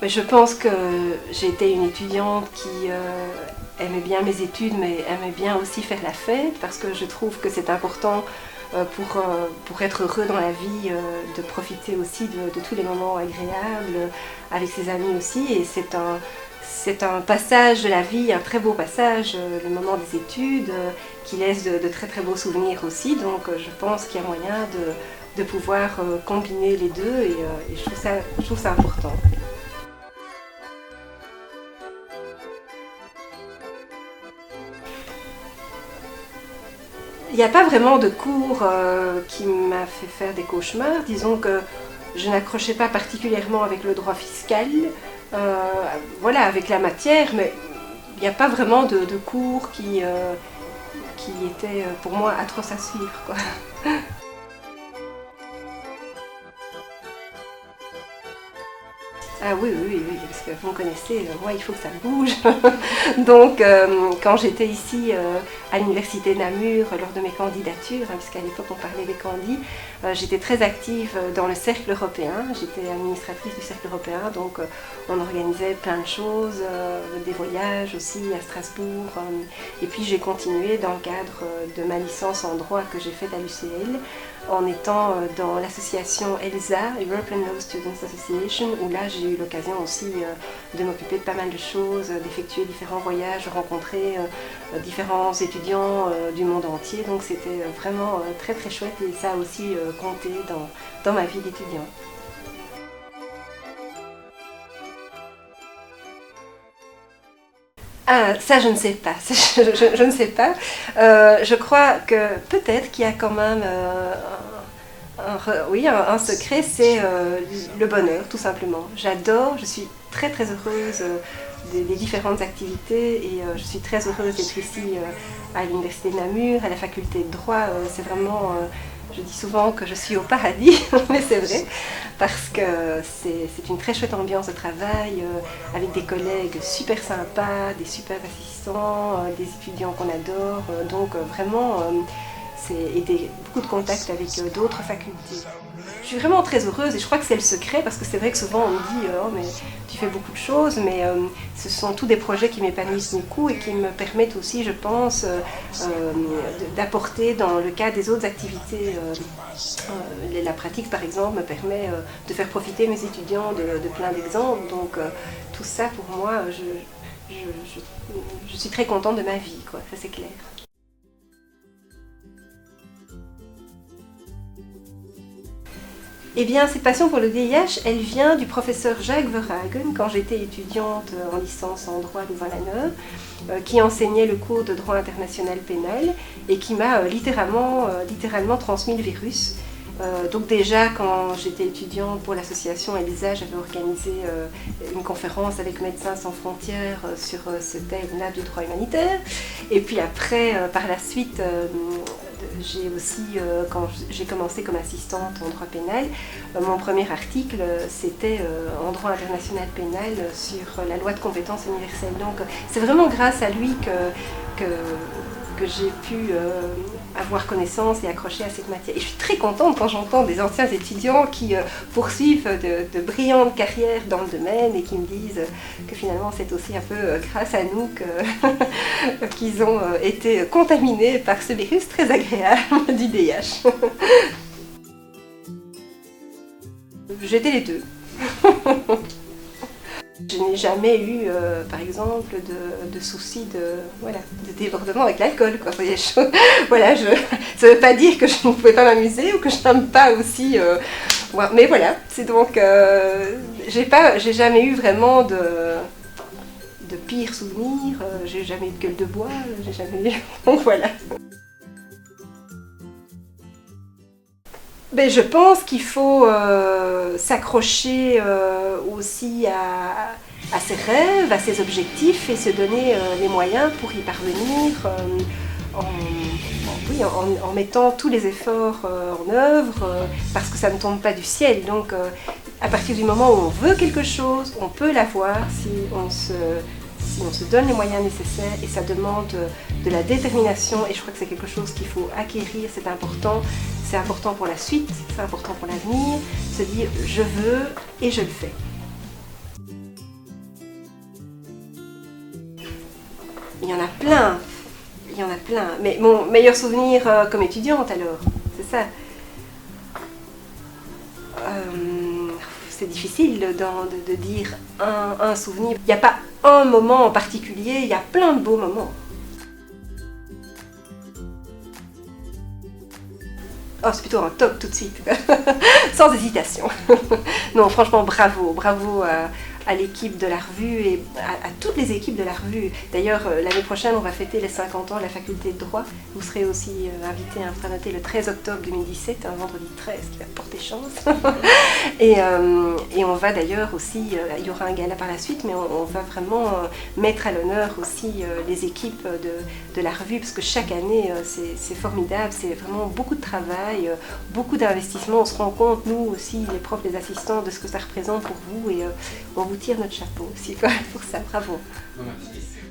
Je pense que j'ai été une étudiante qui aimait bien mes études, mais aimait bien aussi faire la fête, parce que je trouve que c'est important pour être heureux dans la vie, de profiter aussi de tous les moments agréables, avec ses amis aussi. Et c'est un passage de la vie, un très beau passage, le moment des études, qui laisse de très très beaux souvenirs aussi. Donc je pense qu'il y a moyen de pouvoir combiner les deux, et je trouve ça important. Il n'y a pas vraiment de cours qui m'a fait faire des cauchemars. Disons que je n'accrochais pas particulièrement avec le droit fiscal, voilà, avec la matière, mais il n'y a pas vraiment de cours qui étaient pour moi atroces à suivre, quoi. Ah oui, oui, oui, parce que vous me connaissez, moi il faut que ça bouge. Donc quand j'étais ici à l'université Namur lors de mes candidatures, hein, puisqu'à l'époque on parlait des candis, j'étais très active dans le cercle européen, j'étais administratrice du cercle européen, donc on organisait plein de choses, des voyages aussi à Strasbourg, et puis j'ai continué dans le cadre de ma licence en droit que j'ai faite à l'UCL, en étant dans l'association ELSA, European Law Students Association, où là j'ai eu l'occasion aussi de m'occuper de pas mal de choses, d'effectuer différents voyages, de rencontrer différents étudiants du monde entier. Donc c'était vraiment très très chouette, et ça a aussi compté dans ma vie d'étudiant. Ah, ça je ne sais pas, je ne sais pas. Je crois que peut-être qu'il y a quand même oui, un secret, c'est le bonheur, tout simplement. J'adore, je suis très très heureuse des différentes activités, et je suis très heureuse d'être ici à l'université de Namur, à la faculté de droit. C'est vraiment, je dis souvent que je suis au paradis, mais c'est vrai, parce que c'est une très chouette ambiance de travail, avec des collègues super sympas, des super assistants, des étudiants qu'on adore, donc vraiment beaucoup de contacts avec d'autres facultés. Je suis vraiment très heureuse, et je crois que c'est le secret, parce que c'est vrai que souvent on me dit oh mais tu fais beaucoup de choses, mais ce sont tous des projets qui m'épanouissent beaucoup et qui me permettent aussi, je pense, d'apporter dans le cas des autres activités. La pratique par exemple me permet de faire profiter mes étudiants de plein d'exemples, donc tout ça pour moi, je suis très contente de ma vie, quoi, ça c'est clair. Eh bien, cette passion pour le VIH, elle vient du professeur Jacques Verhagen, quand j'étais étudiante en licence en droit à Louvain-la-Neuve, qui enseignait le cours de droit international pénal et qui m'a littéralement transmis le virus. Donc déjà, quand j'étais étudiante pour l'association ELSA, j'avais organisé une conférence avec Médecins sans frontières sur ce thème-là du droit humanitaire. Et puis après, par la suite, j'ai aussi, quand j'ai commencé comme assistante en droit pénal, mon premier article c'était en droit international pénal sur la loi de compétences universelle. Donc c'est vraiment grâce à lui que j'ai pu avoir connaissance et accrocher à cette matière. Et je suis très contente quand j'entends des anciens étudiants qui poursuivent de brillantes carrières dans le domaine et qui me disent que finalement c'est aussi un peu grâce à nous qu'ils ont été contaminés par ce virus très agréable du VIH. J'étais les deux. Je n'ai jamais eu, par exemple, de soucis de débordement avec l'alcool, quoi. Voilà, ça ne veut pas dire que je ne pouvais pas m'amuser ou que je n'aime pas aussi. Mais voilà, c'est donc, j'ai jamais eu vraiment de pires souvenirs. J'ai jamais eu de gueule de bois, j'ai jamais eu. Donc voilà. Ben, je pense qu'il faut s'accrocher aussi à ses rêves, à ses objectifs, et se donner les moyens pour y parvenir en mettant tous les efforts en œuvre, parce que ça ne tombe pas du ciel. Donc à partir du moment où on veut quelque chose, on peut l'avoir si on se donne les moyens nécessaires, et ça demande de la détermination, et je crois que c'est quelque chose qu'il faut acquérir, c'est important pour la suite, c'est important pour l'avenir, se dire je veux et je le fais. Il y en a plein. Il y en a plein. Mais mon meilleur souvenir comme étudiante alors, c'est ça. C'est difficile de dire un souvenir. Il n'y a pas un moment en particulier, il y a plein de beaux moments. Oh, c'est plutôt un top tout de suite, sans hésitation. Non, franchement, bravo, bravo à l'équipe de la revue et à toutes les équipes de la revue. D'ailleurs, l'année prochaine, on va fêter les 50 ans de la faculté de droit. Vous serez aussi invité à infranoter le 13 octobre 2017, un vendredi 13 qui va porter chance. et on va d'ailleurs aussi, il y aura un gala par la suite, mais on va vraiment mettre à l'honneur aussi les équipes de la revue, parce que chaque année, c'est formidable, c'est vraiment beaucoup de travail, beaucoup d'investissement. On se rend compte, nous aussi, les profs, les assistants, de ce que ça représente pour vous, et on vous tire notre chapeau aussi pour ça. Bravo. Merci.